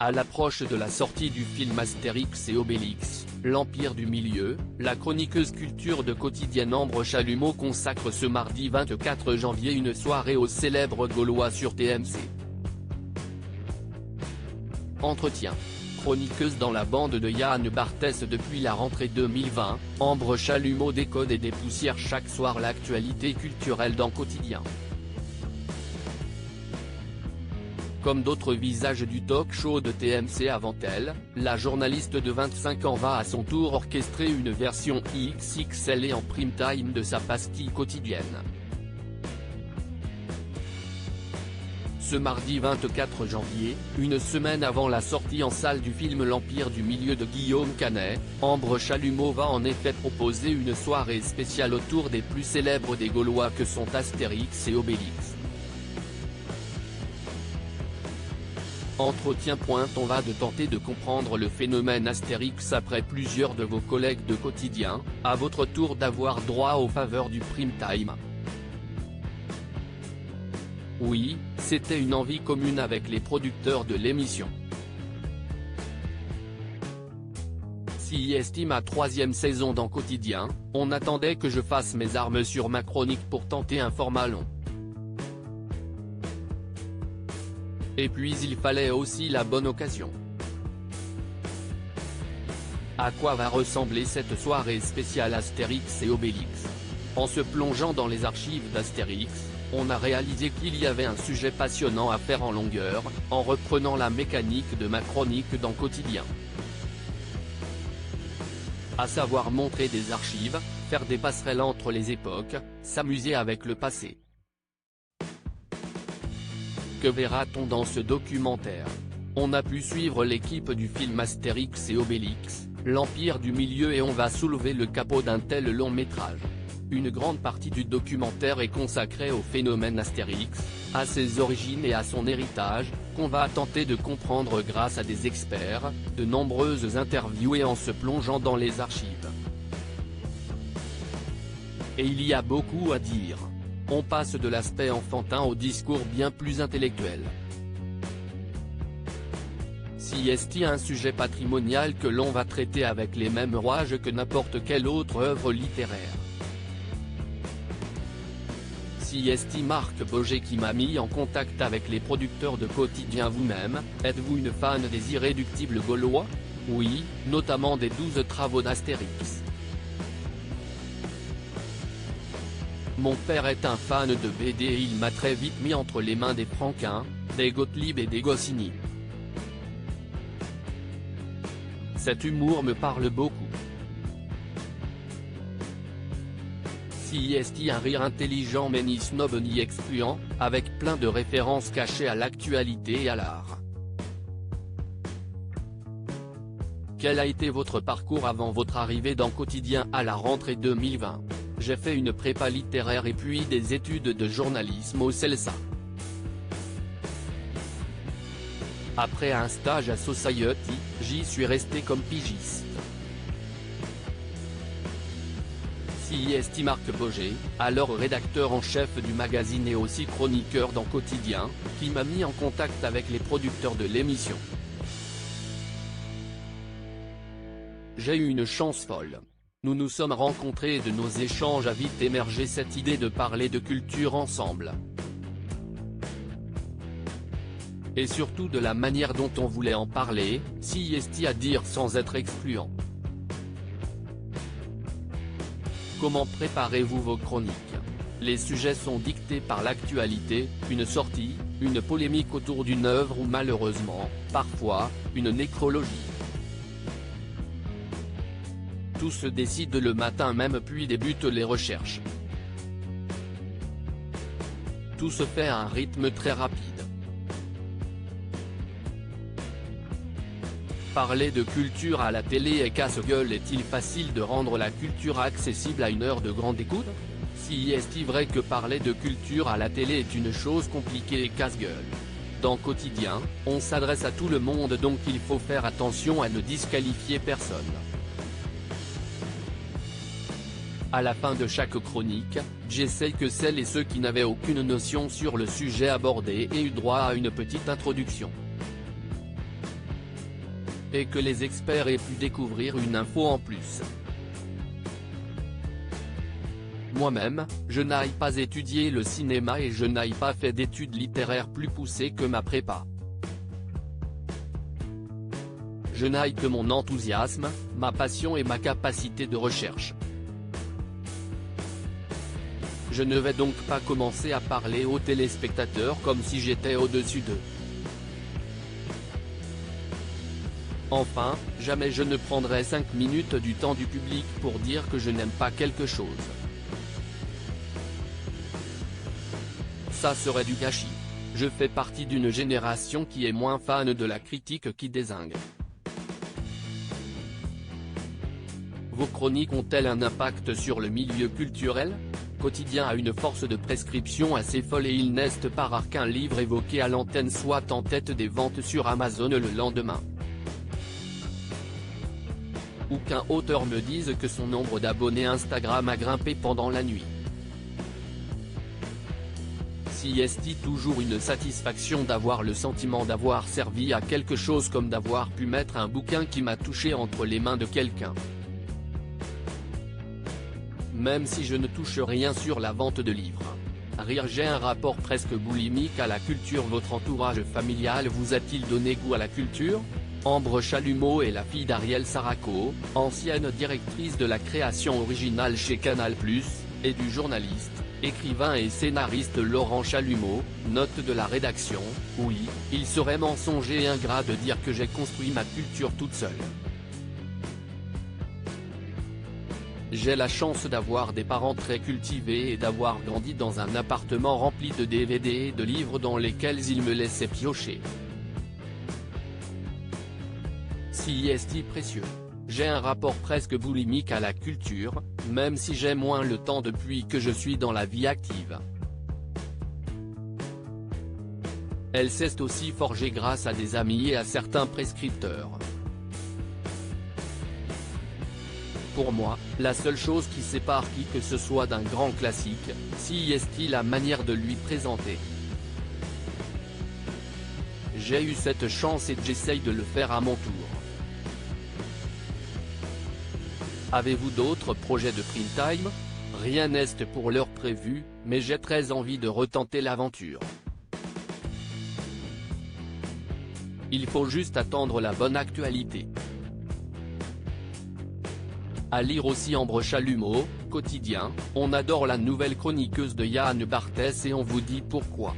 À l'approche de la sortie du film Astérix et Obélix, l'Empire du Milieu, la chroniqueuse culture de Quotidien Ambre Chalumeau consacre ce mardi 24 janvier une soirée aux célèbres Gaulois sur TMC. Entretien. Chroniqueuse dans la bande de Yann Barthès depuis la rentrée 2020, Ambre Chalumeau décode et dépoussière chaque soir l'actualité culturelle dans Quotidien. Comme d'autres visages du talk-show de TMC avant elle, la journaliste de 25 ans va à son tour orchestrer une version XXL et en prime time de sa pastille quotidienne. Ce mardi 24 janvier, une semaine avant la sortie en salle du film L'Empire du Milieu de Guillaume Canet, Ambre Chalumeau va en effet proposer une soirée spéciale autour des plus célèbres des Gaulois que sont Astérix et Obélix. Entretien. On va de tenter de comprendre le phénomène Astérix après plusieurs de vos collègues de Quotidien, à votre tour d'avoir droit aux faveurs du prime time. Oui, c'était une envie commune avec les producteurs de l'émission. CIST ma 3e saison dans Quotidien, on attendait que je fasse mes armes sur ma chronique pour tenter un format long. Et puis il fallait aussi la bonne occasion. À quoi va ressembler cette soirée spéciale Astérix et Obélix? En se plongeant dans les archives d'Astérix, on a réalisé qu'il y avait un sujet passionnant à faire en longueur, en reprenant la mécanique de ma chronique dans Quotidien. À savoir montrer des archives, faire des passerelles entre les époques, s'amuser avec le passé. Que verra-t-on dans ce documentaire? On a pu suivre l'équipe du film Astérix et Obélix, l'Empire du Milieu et on va soulever le capot d'un tel long métrage. Une grande partie du documentaire est consacrée au phénomène Astérix, à ses origines et à son héritage, qu'on va tenter de comprendre grâce à des experts, de nombreuses interviews et en se plongeant dans les archives. Et il y a beaucoup à dire. On passe de l'aspect enfantin au discours bien plus intellectuel. CIST un sujet patrimonial que l'on va traiter avec les mêmes rouages que n'importe quelle autre œuvre littéraire. CIST Marc Boger qui m'a mis en contact avec les producteurs de Quotidien. Vous-même, êtes-vous une fan des irréductibles Gaulois? Oui, notamment des 12 travaux d'Astérix. Mon père est un fan de BD et il m'a très vite mis entre les mains des Franquin, des Gottlieb et des Goscinny. Cet humour me parle beaucoup. CIST un rire intelligent mais ni snob ni excluant, avec plein de références cachées à l'actualité et à l'art. Quel a été votre parcours avant votre arrivée dans Quotidien à la rentrée 2020? J'ai fait une prépa littéraire et puis des études de journalisme au CELSA. Après un stage à Society, j'y suis resté comme pigiste. CIST Marc Boger, alors rédacteur en chef du magazine et aussi chroniqueur dans Quotidien, qui m'a mis en contact avec les producteurs de l'émission. J'ai eu une chance folle. Nous nous sommes rencontrés et de nos échanges a vite émergé cette idée de parler de culture ensemble. Et surtout de la manière dont on voulait en parler, CIST à dire sans être excluant. Comment préparez-vous vos chroniques? Les sujets sont dictés par l'actualité, une sortie, une polémique autour d'une œuvre ou malheureusement, parfois, une nécrologie. Tout se décide le matin même puis débutent les recherches. Tout se fait à un rythme très rapide. Parler de culture à la télé est casse-gueule. Est-il facile de rendre la culture accessible à une heure de grande écoute? Si est-il vrai que parler de culture à la télé est une chose compliquée et casse-gueule? Dans Quotidien, on s'adresse à tout le monde donc il faut faire attention à ne disqualifier personne. À la fin de chaque chronique, j'essaie que celles et ceux qui n'avaient aucune notion sur le sujet abordé aient eu droit à une petite introduction. et que les experts aient pu découvrir une info en plus. Moi-même, je n'ai pas étudié le cinéma et je n'ai pas fait d'études littéraires plus poussées que ma prépa. Je n'ai que mon enthousiasme, ma passion et ma capacité de recherche. Je ne vais donc pas commencer à parler aux téléspectateurs comme si j'étais au-dessus d'eux. Enfin, jamais je ne prendrai 5 minutes du temps du public pour dire que je n'aime pas quelque chose. Ça serait du gâchis. Je fais partie d'une génération qui est moins fan de la critique qui dézingue. Vos chroniques ont-elles un impact sur le milieu culturel ? Quotidien a une force de prescription assez folle et il n'est pas rare qu'un livre évoqué à l'antenne soit en tête des ventes sur Amazon le lendemain. Ou qu'un auteur me dise que son nombre d'abonnés Instagram a grimpé pendant la nuit. Si est-il toujours une satisfaction d'avoir le sentiment d'avoir servi à quelque chose comme d'avoir pu mettre un bouquin qui m'a touché entre les mains de quelqu'un. Même si je ne touche rien sur la vente de livres. Rire, j'ai un rapport presque boulimique à la culture. Votre entourage familial vous a-t-il donné goût à la culture ? Ambre Chalumeau est la fille d'Ariel Saraco, ancienne directrice de la création originale chez Canal+, et du journaliste, écrivain et scénariste Laurent Chalumeau. Note de la rédaction: oui, il serait mensonger et ingrat de dire que j'ai construit ma culture toute seule. J'ai la chance d'avoir des parents très cultivés et d'avoir grandi dans un appartement rempli de DVD et de livres dans lesquels ils me laissaient piocher. Si est précieux. J'ai un rapport presque boulimique à la culture, même si j'ai moins le temps depuis que je suis dans la vie active. Elle s'est aussi forgée grâce à des amis et à certains prescripteurs. Pour moi, la seule chose qui sépare qui que ce soit d'un grand classique, si est la manière de lui présenter. J'ai eu cette chance et j'essaye de le faire à mon tour. Avez-vous d'autres projets de prime time ? Rien n'est pour l'heure prévu, mais j'ai très envie de retenter l'aventure. Il faut juste attendre la bonne actualité. À lire aussi Ambre Chalumeau, quotidien, on adore la nouvelle chroniqueuse de Yann Barthès et on vous dit pourquoi.